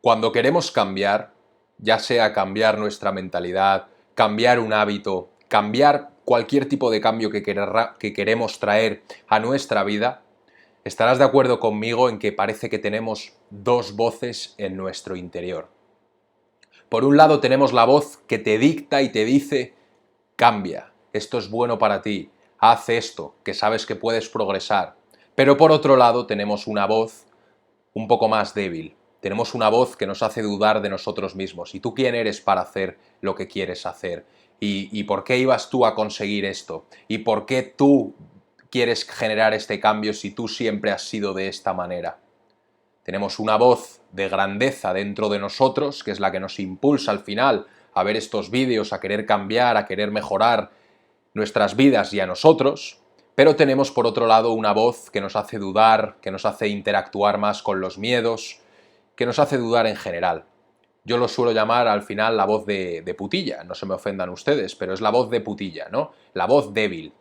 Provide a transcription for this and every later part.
Cuando queremos cambiar, ya sea cambiar nuestra mentalidad, cambiar un hábito, cambiar cualquier tipo de cambio que queremos traer a nuestra vida, estarás de acuerdo conmigo en que parece que tenemos dos voces en nuestro interior. Por un lado tenemos la voz que te dicta y te dice, cambia, esto es bueno para ti, haz esto, que sabes que puedes progresar. Pero por otro lado tenemos una voz un poco más débil. Tenemos una voz que nos hace dudar de nosotros mismos. ¿Y tú quién eres para hacer lo que quieres hacer? ¿Y por qué ibas tú a conseguir esto? ¿Y por qué tú quieres generar este cambio si tú siempre has sido de esta manera? Tenemos una voz de grandeza dentro de nosotros, que es la que nos impulsa al final a ver estos vídeos, a querer cambiar, a querer mejorar nuestras vidas y a nosotros, pero tenemos por otro lado una voz que nos hace dudar, que nos hace interactuar más con los miedos, que nos hace dudar en general. Yo lo suelo llamar al final la voz de putilla, no se me ofendan ustedes, pero es la voz de putilla, ¿no? La voz débil.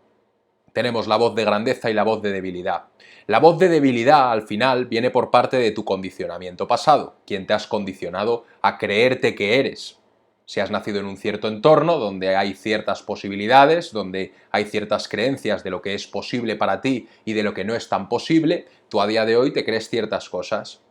Tenemos la voz de grandeza y la voz de debilidad. La voz de debilidad al final viene por parte de tu condicionamiento pasado, quien te has condicionado a creerte que eres. Si has nacido en un cierto entorno donde hay ciertas posibilidades, donde hay ciertas creencias de lo que es posible para ti y de lo que no es tan posible, tú a día de hoy te crees ciertas cosas.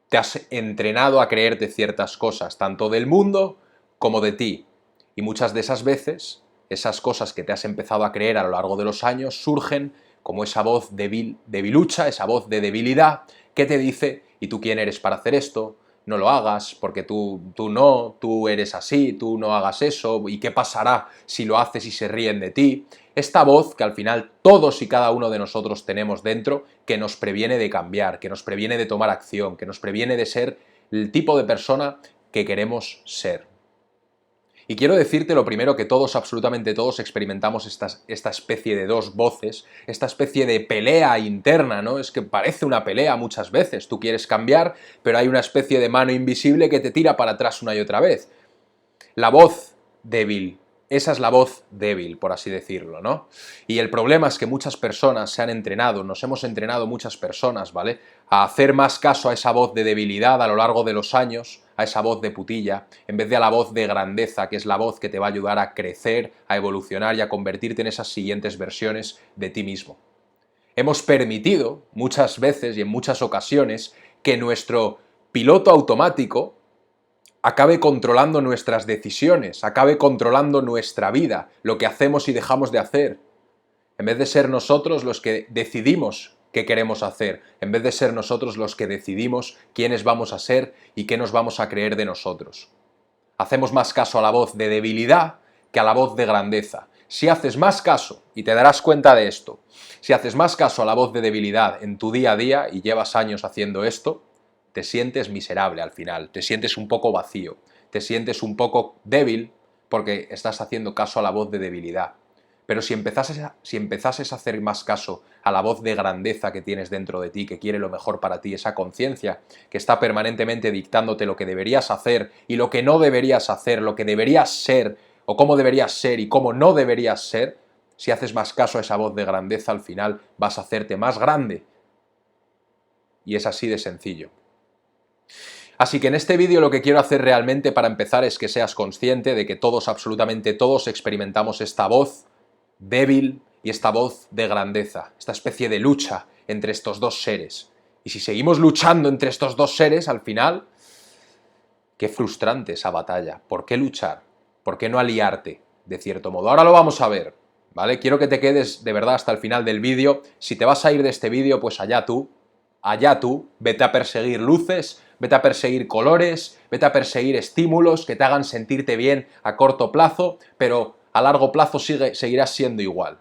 Te has entrenado a creerte ciertas cosas, tanto del mundo como de ti. Y muchas de esas veces, esas cosas que te has empezado a creer a lo largo de los años surgen como esa voz debilucha, esa voz de debilidad que te dice, ¿y tú quién eres para hacer esto? No lo hagas, porque tú eres así, tú no hagas eso, ¿y qué pasará si lo haces y se ríen de ti? Esta voz que al final todos y cada uno de nosotros tenemos dentro, que nos previene de cambiar, que nos previene de tomar acción, que nos previene de ser el tipo de persona que queremos ser. Y quiero decirte lo primero que todos, absolutamente todos, experimentamos esta especie de dos voces, esta especie de pelea interna, ¿no? Es que parece una pelea muchas veces. Tú quieres cambiar, pero hay una especie de mano invisible que te tira para atrás una y otra vez. La voz débil. Esa es la voz débil, por así decirlo, ¿no? Y el problema es que muchas personas se han entrenado, nos hemos entrenado muchas personas, ¿vale? A hacer más caso a esa voz de debilidad a lo largo de los años, a esa voz de putilla, en vez de a la voz de grandeza, que es la voz que te va a ayudar a crecer, a evolucionar y a convertirte en esas siguientes versiones de ti mismo. Hemos permitido muchas veces y en muchas ocasiones que nuestro piloto automático acabe controlando nuestras decisiones, acabe controlando nuestra vida, lo que hacemos y dejamos de hacer. En vez de ser nosotros los que decidimos qué queremos hacer, en vez de ser nosotros los que decidimos quiénes vamos a ser y qué nos vamos a creer de nosotros. Hacemos más caso a la voz de debilidad que a la voz de grandeza. Si haces más caso, y te darás cuenta de esto, si haces más caso a la voz de debilidad en tu día a día y llevas años haciendo esto, te sientes miserable al final, te sientes un poco vacío, te sientes un poco débil porque estás haciendo caso a la voz de debilidad. Pero si empezases a hacer más caso a la voz de grandeza que tienes dentro de ti, que quiere lo mejor para ti, esa conciencia que está permanentemente dictándote lo que deberías hacer y lo que no deberías hacer, lo que deberías ser o cómo deberías ser y cómo no deberías ser, si haces más caso a esa voz de grandeza, al final vas a hacerte más grande. Y es así de sencillo. Así que en este vídeo lo que quiero hacer realmente para empezar es que seas consciente de que todos, absolutamente todos, experimentamos esta voz débil y esta voz de grandeza, esta especie de lucha entre estos dos seres. Y si seguimos luchando entre estos dos seres, al final, qué frustrante esa batalla. ¿Por qué luchar? ¿Por qué no aliarte, de cierto modo? Ahora lo vamos a ver, ¿vale? Quiero que te quedes de verdad hasta el final del vídeo. Si te vas a ir de este vídeo, pues allá tú, vete a perseguir luces, vete a perseguir colores, vete a perseguir estímulos que te hagan sentirte bien a corto plazo, pero a largo plazo seguirás siendo igual.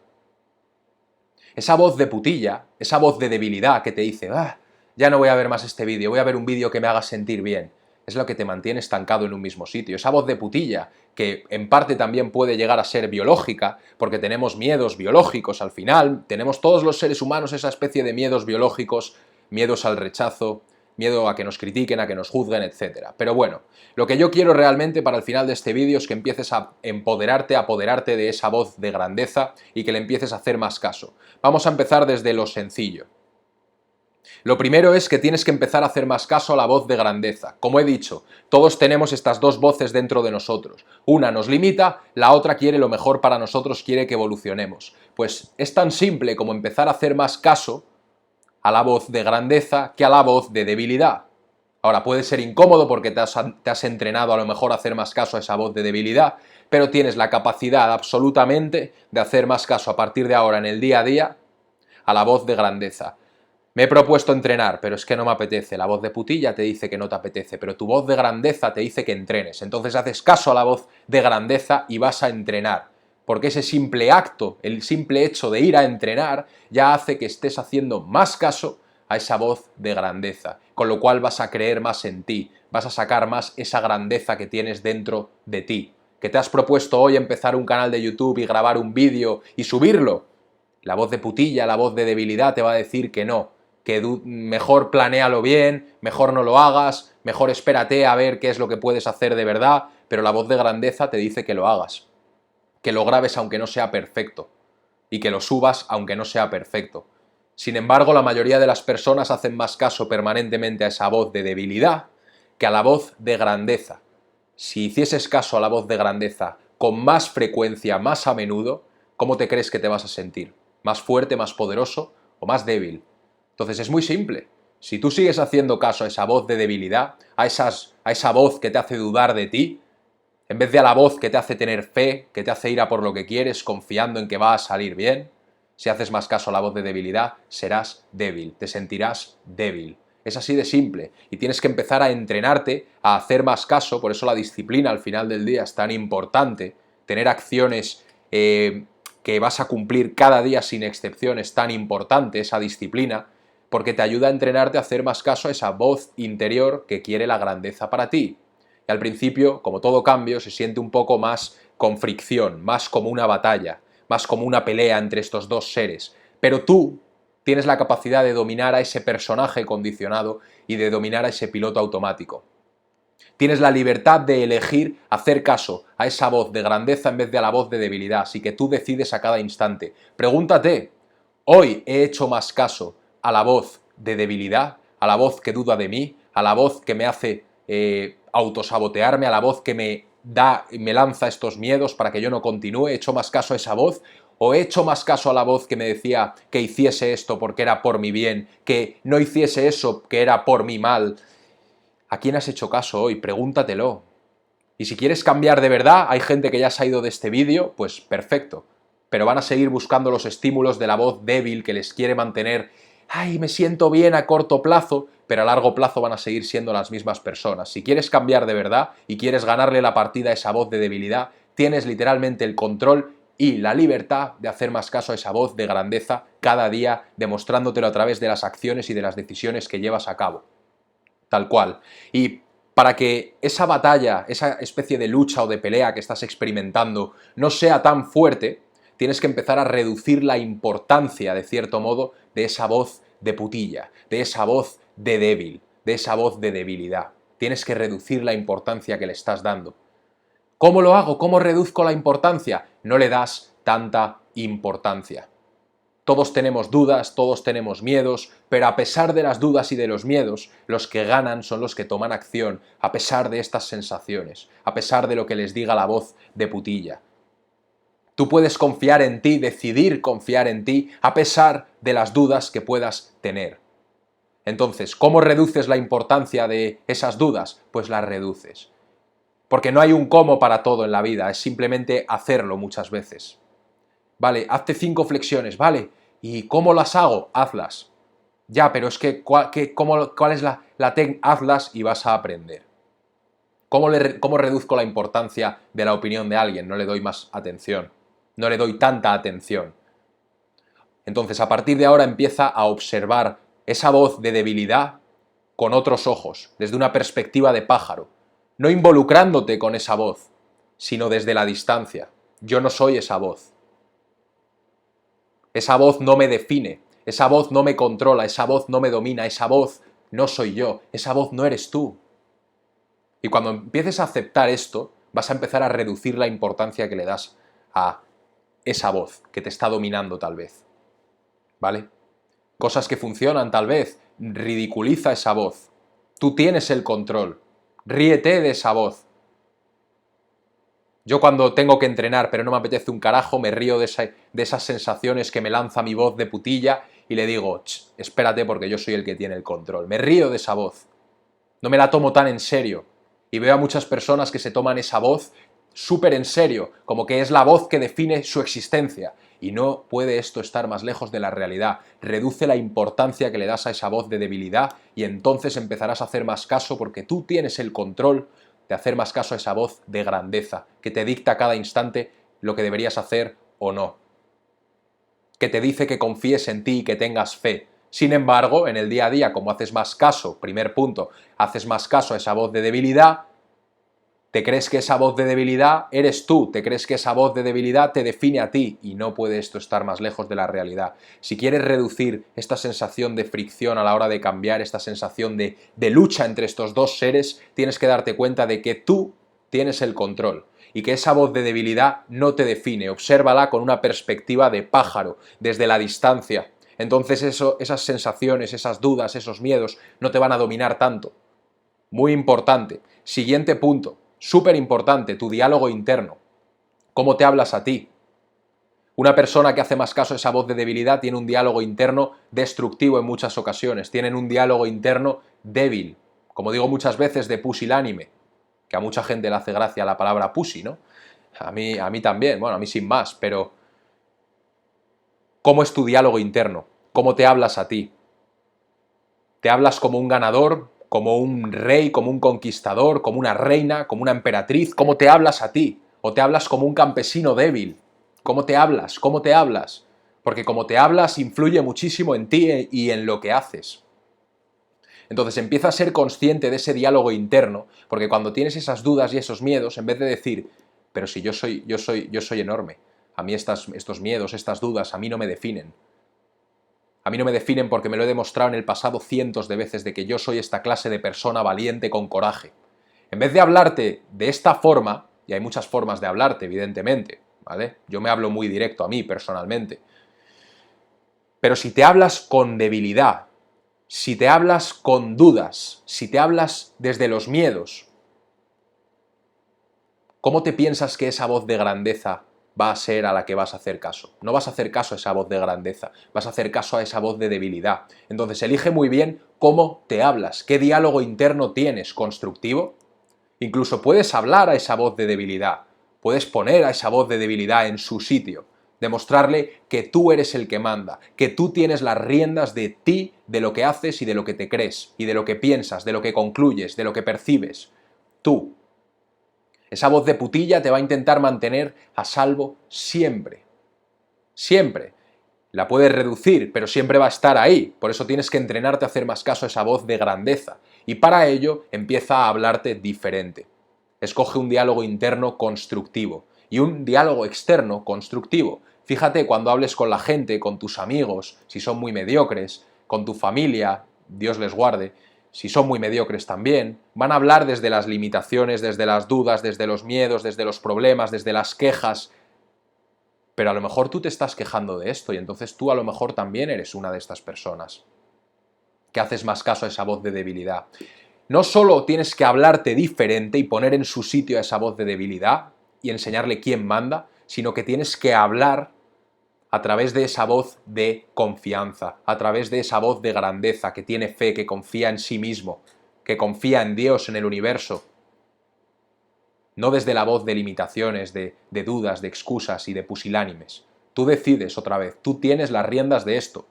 Esa voz de putilla, esa voz de debilidad que te dice, ya no voy a ver más este vídeo, voy a ver un vídeo que me haga sentir bien, es lo que te mantiene estancado en un mismo sitio. Esa voz de putilla, que en parte también puede llegar a ser biológica, porque tenemos miedos biológicos al final, tenemos todos los seres humanos esa especie de miedos biológicos, miedos al rechazo, miedo a que nos critiquen, a que nos juzguen, etc. Pero bueno, lo que yo quiero realmente para el final de este vídeo es que empieces a empoderarte, a apoderarte de esa voz de grandeza y que le empieces a hacer más caso. Vamos a empezar desde lo sencillo. Lo primero es que tienes que empezar a hacer más caso a la voz de grandeza. Como he dicho, todos tenemos estas dos voces dentro de nosotros. Una nos limita, la otra quiere lo mejor para nosotros, quiere que evolucionemos. Pues es tan simple como empezar a hacer más caso a la voz de grandeza que a la voz de debilidad. Ahora, puede ser incómodo porque te has entrenado a lo mejor a hacer más caso a esa voz de debilidad, pero tienes la capacidad absolutamente de hacer más caso a partir de ahora en el día a día a la voz de grandeza. Me he propuesto entrenar, pero es que no me apetece. La voz de putilla te dice que no te apetece, pero tu voz de grandeza te dice que entrenes. Entonces haces caso a la voz de grandeza y vas a entrenar. Porque ese simple acto, el simple hecho de ir a entrenar, ya hace que estés haciendo más caso a esa voz de grandeza. Con lo cual vas a creer más en ti, vas a sacar más esa grandeza que tienes dentro de ti. ¿Que te has propuesto hoy empezar un canal de YouTube y grabar un vídeo y subirlo? La voz de putilla, la voz de debilidad te va a decir que no, que mejor planéalo bien, mejor no lo hagas, mejor espérate a ver qué es lo que puedes hacer de verdad, pero la voz de grandeza te dice que lo hagas, que lo grabes aunque no sea perfecto y que lo subas aunque no sea perfecto. Sin embargo, la mayoría de las personas hacen más caso permanentemente a esa voz de debilidad que a la voz de grandeza. Si hicieses caso a la voz de grandeza con más frecuencia, más a menudo, ¿cómo te crees que te vas a sentir? ¿Más fuerte, más poderoso o más débil? Entonces es muy simple. Si tú sigues haciendo caso a esa voz de debilidad, a esa voz que te hace dudar de ti, en vez de a la voz que te hace tener fe, que te hace ir a por lo que quieres, confiando en que va a salir bien, si haces más caso a la voz de debilidad, serás débil, te sentirás débil. Es así de simple y tienes que empezar a entrenarte a hacer más caso, por eso la disciplina al final del día es tan importante, tener acciones que vas a cumplir cada día sin excepción es tan importante, esa disciplina, porque te ayuda a entrenarte a hacer más caso a esa voz interior que quiere la grandeza para ti. Y al principio, como todo cambio, se siente un poco más con fricción, más como una batalla, más como una pelea entre estos dos seres. Pero tú tienes la capacidad de dominar a ese personaje condicionado y de dominar a ese piloto automático. Tienes la libertad de elegir hacer caso a esa voz de grandeza en vez de a la voz de debilidad, así que tú decides a cada instante. Pregúntate, ¿hoy he hecho más caso a la voz de debilidad, a la voz que duda de mí, a la voz que me hace autosabotearme, a la voz que me lanza estos miedos para que yo no continúe? ¿He hecho más caso a esa voz? ¿O he hecho más caso a la voz que me decía que hiciese esto porque era por mi bien, que no hiciese eso que era por mi mal? ¿A quién has hecho caso hoy? Pregúntatelo. Y si quieres cambiar de verdad, hay gente que ya se ha ido de este vídeo, pues perfecto. Pero van a seguir buscando los estímulos de la voz débil que les quiere mantener, ay, me siento bien a corto plazo, pero a largo plazo van a seguir siendo las mismas personas. Si quieres cambiar de verdad y quieres ganarle la partida a esa voz de debilidad, tienes literalmente el control y la libertad de hacer más caso a esa voz de grandeza cada día, demostrándotelo a través de las acciones y de las decisiones que llevas a cabo. Tal cual. Y para que esa batalla, esa especie de lucha o de pelea que estás experimentando no sea tan fuerte, tienes que empezar a reducir la importancia, de cierto modo, de esa voz de putilla, de esa voz de débil, de esa voz de debilidad. Tienes que reducir la importancia que le estás dando. ¿Cómo lo hago? ¿Cómo reduzco la importancia? No le das tanta importancia. Todos tenemos dudas, todos tenemos miedos, pero a pesar de las dudas y de los miedos, los que ganan son los que toman acción, a pesar de estas sensaciones, a pesar de lo que les diga la voz de putilla. Tú puedes confiar en ti, decidir confiar en ti, a pesar de las dudas que puedas tener. Entonces, ¿cómo reduces la importancia de esas dudas? Pues las reduces. Porque no hay un cómo para todo en la vida, es simplemente hacerlo muchas veces. Vale, hazte 5 flexiones, vale, ¿y cómo las hago? Hazlas. Ya, pero es que, ¿cuál es la técnica? Hazlas y vas a aprender. ¿Cómo reduzco la importancia de la opinión de alguien? No le doy más atención. No le doy tanta atención. Entonces, a partir de ahora empieza a observar esa voz de debilidad con otros ojos, desde una perspectiva de pájaro. No involucrándote con esa voz, sino desde la distancia. Yo no soy esa voz. Esa voz no me define, esa voz no me controla, esa voz no me domina, esa voz no soy yo, esa voz no eres tú. Y cuando empieces a aceptar esto, vas a empezar a reducir la importancia que le das a esa voz que te está dominando tal vez. ¿Vale? Cosas que funcionan tal vez, ridiculiza esa voz. Tú tienes el control. Ríete de esa voz. Yo cuando tengo que entrenar pero no me apetece un carajo, me río de esas sensaciones que me lanza mi voz de putilla y le digo, espérate porque yo soy el que tiene el control. Me río de esa voz. No me la tomo tan en serio. Y veo a muchas personas que se toman esa voz súper en serio, como que es la voz que define su existencia. Y no puede esto estar más lejos de la realidad. Reduce la importancia que le das a esa voz de debilidad y entonces empezarás a hacer más caso porque tú tienes el control de hacer más caso a esa voz de grandeza, que te dicta a cada instante lo que deberías hacer o no. Que te dice que confíes en ti y que tengas fe. Sin embargo, en el día a día, como haces más caso, primer punto, haces más caso a esa voz de debilidad, te crees que esa voz de debilidad eres tú, te crees que esa voz de debilidad te define a ti y no puede esto estar más lejos de la realidad. Si quieres reducir esta sensación de fricción a la hora de cambiar, esta sensación de lucha entre estos dos seres, tienes que darte cuenta de que tú tienes el control y que esa voz de debilidad no te define. Obsérvala con una perspectiva de pájaro, desde la distancia. Entonces esas sensaciones, esas dudas, esos miedos no te van a dominar tanto. Muy importante. Siguiente punto. Súper importante, tu diálogo interno. ¿Cómo te hablas a ti? Una persona que hace más caso a esa voz de debilidad tiene un diálogo interno destructivo en muchas ocasiones. Tienen un diálogo interno débil. Como digo muchas veces, de pusilánime. Que a mucha gente le hace gracia la palabra pussy, ¿no? A mí también, bueno, a mí sin más, pero ¿cómo es tu diálogo interno? ¿Cómo te hablas a ti? ¿Te hablas como un ganador, como un rey, como un conquistador, como una reina, como una emperatriz? ¿Cómo te hablas a ti? ¿O te hablas como un campesino débil? ¿Cómo te hablas? ¿Cómo te hablas? Porque como te hablas influye muchísimo en ti y en lo que haces. Entonces empieza a ser consciente de ese diálogo interno, porque cuando tienes esas dudas y esos miedos, en vez de decir, pero si yo soy enorme, a mí estos miedos, estas dudas, a mí no me definen. A mí no me definen porque me lo he demostrado en el pasado cientos de veces de que yo soy esta clase de persona valiente con coraje. En vez de hablarte de esta forma, y hay muchas formas de hablarte, evidentemente, ¿vale? Yo me hablo muy directo a mí, personalmente. Pero si te hablas con debilidad, si te hablas con dudas, si te hablas desde los miedos, ¿cómo te piensas que esa voz de grandeza va a ser a la que vas a hacer caso? No vas a hacer caso a esa voz de grandeza, vas a hacer caso a esa voz de debilidad. Entonces elige muy bien cómo te hablas, qué diálogo interno tienes, constructivo. Incluso puedes hablar a esa voz de debilidad, puedes poner a esa voz de debilidad en su sitio, demostrarle que tú eres el que manda, que tú tienes las riendas de ti, de lo que haces y de lo que te crees, y de lo que piensas, de lo que concluyes, de lo que percibes. Tú. Esa voz de putilla te va a intentar mantener a salvo siempre. Siempre. La puedes reducir, pero siempre va a estar ahí. Por eso tienes que entrenarte a hacer más caso a esa voz de grandeza. Y para ello empieza a hablarte diferente. Escoge un diálogo interno constructivo y un diálogo externo constructivo. Fíjate cuando hables con la gente, con tus amigos, si son muy mediocres, con tu familia, Dios les guarde, si son muy mediocres también, van a hablar desde las limitaciones, desde las dudas, desde los miedos, desde los problemas, desde las quejas. Pero a lo mejor tú te estás quejando de esto y entonces tú a lo mejor también eres una de estas personas que haces más caso a esa voz de debilidad. No solo tienes que hablarte diferente y poner en su sitio a esa voz de debilidad y enseñarle quién manda, sino que tienes que hablar a través de esa voz de confianza, a través de esa voz de grandeza, que tiene fe, que confía en sí mismo, que confía en Dios, en el universo. No desde la voz de limitaciones, de dudas, de excusas y de pusilánimes. Tú decides otra vez, tú tienes las riendas de esto.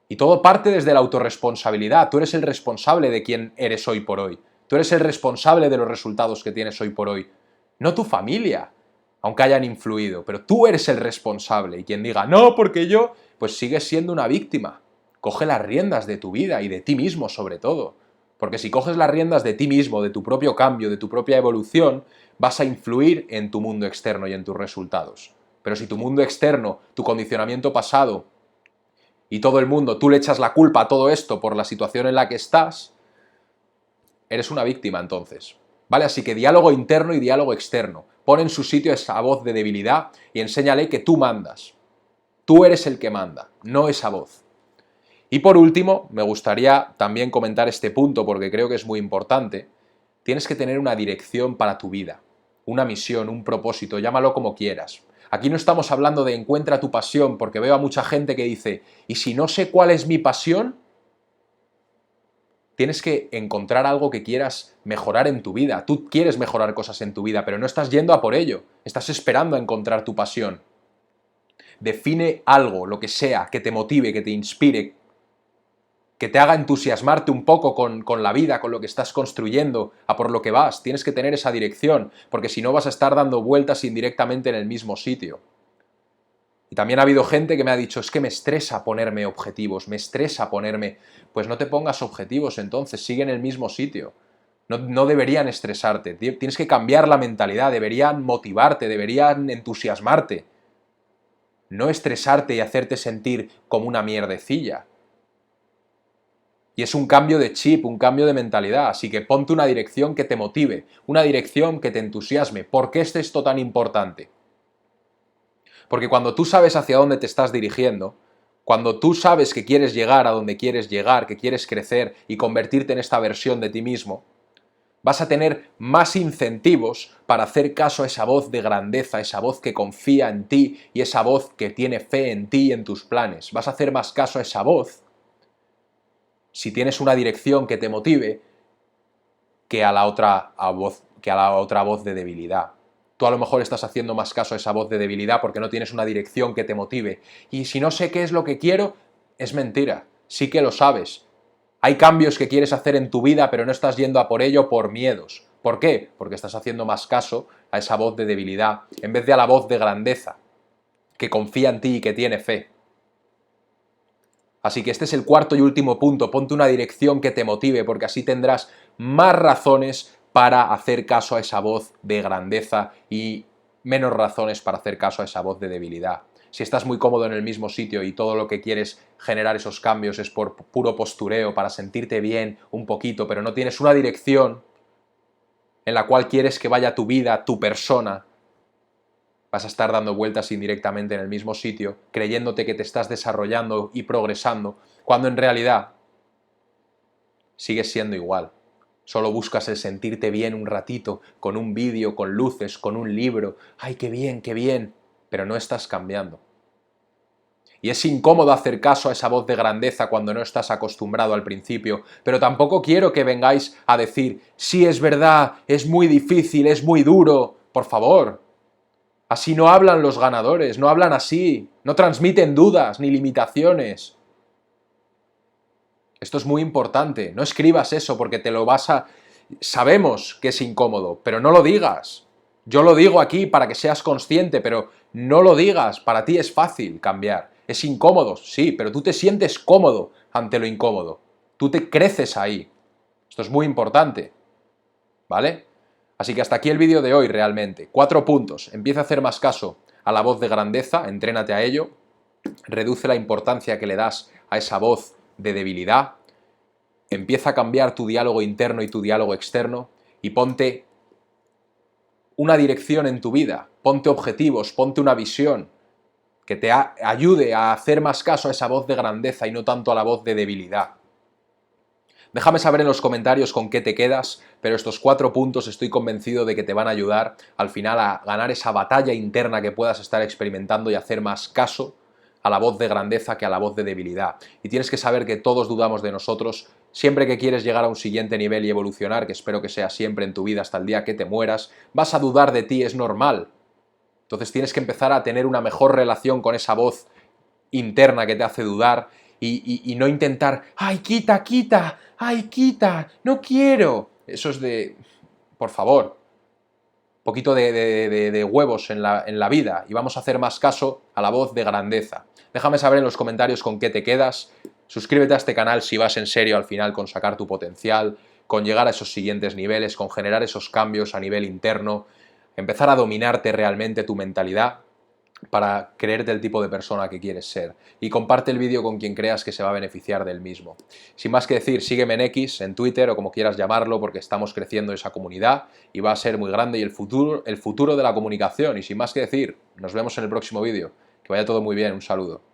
Y todo parte desde la autorresponsabilidad. Tú eres el responsable de quién eres hoy por hoy. Tú eres el responsable de los resultados que tienes hoy por hoy. No tu familia, aunque hayan influido, pero tú eres el responsable. Y quien diga, no, porque yo, pues sigues siendo una víctima. Coge las riendas de tu vida y de ti mismo sobre todo. Porque si coges las riendas de ti mismo, de tu propio cambio, de tu propia evolución, vas a influir en tu mundo externo y en tus resultados. Pero si tu mundo externo, tu condicionamiento pasado y todo el mundo, tú le echas la culpa a todo esto por la situación en la que estás, eres una víctima entonces. ¿Vale? Así que diálogo interno y diálogo externo. Pon en su sitio esa voz de debilidad y enséñale que tú mandas. Tú eres el que manda, no esa voz. Y por último, me gustaría también comentar este punto porque creo que es muy importante. Tienes que tener una dirección para tu vida, una misión, un propósito, llámalo como quieras. Aquí no estamos hablando de encuentra tu pasión, porque veo a mucha gente que dice, ¿y si no sé cuál es mi pasión? Tienes que encontrar algo que quieras mejorar en tu vida. Tú quieres mejorar cosas en tu vida, pero no estás yendo a por ello. Estás esperando a encontrar tu pasión. Define algo, lo que sea, que te motive, que te inspire, que te haga entusiasmarte un poco con la vida, con lo que estás construyendo, a por lo que vas. Tienes que tener esa dirección, porque si no vas a estar dando vueltas indirectamente en el mismo sitio. Y también ha habido gente que me ha dicho, es que me estresa ponerme objetivos, me estresa ponerme... Pues no te pongas objetivos entonces, sigue en el mismo sitio. No deberían estresarte, tienes que cambiar la mentalidad, deberían motivarte, deberían entusiasmarte. No estresarte y hacerte sentir como una mierdecilla. Y es un cambio de chip, un cambio de mentalidad, así que ponte una dirección que te motive, una dirección que te entusiasme. ¿Por qué es esto tan importante? Porque cuando tú sabes hacia dónde te estás dirigiendo, cuando tú sabes que quieres llegar a donde quieres llegar, que quieres crecer y convertirte en esta versión de ti mismo, vas a tener más incentivos para hacer caso a esa voz de grandeza, esa voz que confía en ti y esa voz que tiene fe en ti y en tus planes. Vas a hacer más caso a esa voz si tienes una dirección que te motive que a la otra voz de debilidad. Tú a lo mejor estás haciendo más caso a esa voz de debilidad porque no tienes una dirección que te motive. Y si no sé qué es lo que quiero, es mentira. Sí que lo sabes. Hay cambios que quieres hacer en tu vida, pero no estás yendo a por ello por miedos. ¿Por qué? Porque estás haciendo más caso a esa voz de debilidad en vez de a la voz de grandeza, que confía en ti y que tiene fe. Así que este es el cuarto y último punto. Ponte una dirección que te motive, porque así tendrás más razones para hacer caso a esa voz de grandeza y menos razones para hacer caso a esa voz de debilidad. Si estás muy cómodo en el mismo sitio y todo lo que quieres generar esos cambios es por puro postureo, para sentirte bien un poquito, pero no tienes una dirección en la cual quieres que vaya tu vida, tu persona, vas a estar dando vueltas indirectamente en el mismo sitio, creyéndote que te estás desarrollando y progresando, cuando en realidad sigues siendo igual. Solo buscas el sentirte bien un ratito, con un vídeo, con luces, con un libro. ¡Ay, qué bien! Pero no estás cambiando. Y es incómodo hacer caso a esa voz de grandeza cuando no estás acostumbrado al principio, pero tampoco quiero que vengáis a decir, sí, es verdad, es muy difícil, es muy duro. Por favor, así no hablan los ganadores, no hablan así, no transmiten dudas ni limitaciones. Esto es muy importante, no escribas eso porque te lo vas a... Sabemos que es incómodo, pero no lo digas. Yo lo digo aquí para que seas consciente, pero no lo digas, para ti es fácil cambiar. Es incómodo, sí, pero tú te sientes cómodo ante lo incómodo. Tú te creces ahí. Esto es muy importante, ¿vale? Así que hasta aquí el vídeo de hoy realmente. 4 puntos. Empieza a hacer más caso a la voz de grandeza, entrénate a ello. Reduce la importancia que le das a esa voz de debilidad. Empieza a cambiar tu diálogo interno y tu diálogo externo y ponte una dirección en tu vida. Ponte objetivos, ponte una visión que te ayude a hacer más caso a esa voz de grandeza y no tanto a la voz de debilidad. Déjame saber en los comentarios con qué te quedas, pero estos 4 puntos estoy convencido de que te van a ayudar al final a ganar esa batalla interna que puedas estar experimentando y hacer más caso a la voz de grandeza que a la voz de debilidad. Y tienes que saber que todos dudamos de nosotros. Siempre que quieres llegar a un siguiente nivel y evolucionar, que espero que sea siempre en tu vida hasta el día que te mueras, vas a dudar de ti, es normal. Entonces tienes que empezar a tener una mejor relación con esa voz interna que te hace dudar y no intentar, ¡ay, quita, quita! ¡Ay, quita! ¡No quiero! Eso es de... Por favor, poquito de huevos en la vida y vamos a hacer más caso a la voz de grandeza. Déjame saber en los comentarios con qué te quedas. Suscríbete a este canal si vas en serio al final con sacar tu potencial, con llegar a esos siguientes niveles, con generar esos cambios a nivel interno, empezar a dominarte realmente tu mentalidad para creerte el tipo de persona que quieres ser. Y comparte el vídeo con quien creas que se va a beneficiar del mismo. Sin más que decir, sígueme en X, en Twitter o como quieras llamarlo, porque estamos creciendo esa comunidad y va a ser muy grande y el futuro de la comunicación. Y sin más que decir, nos vemos en el próximo vídeo. Que vaya todo muy bien, un saludo.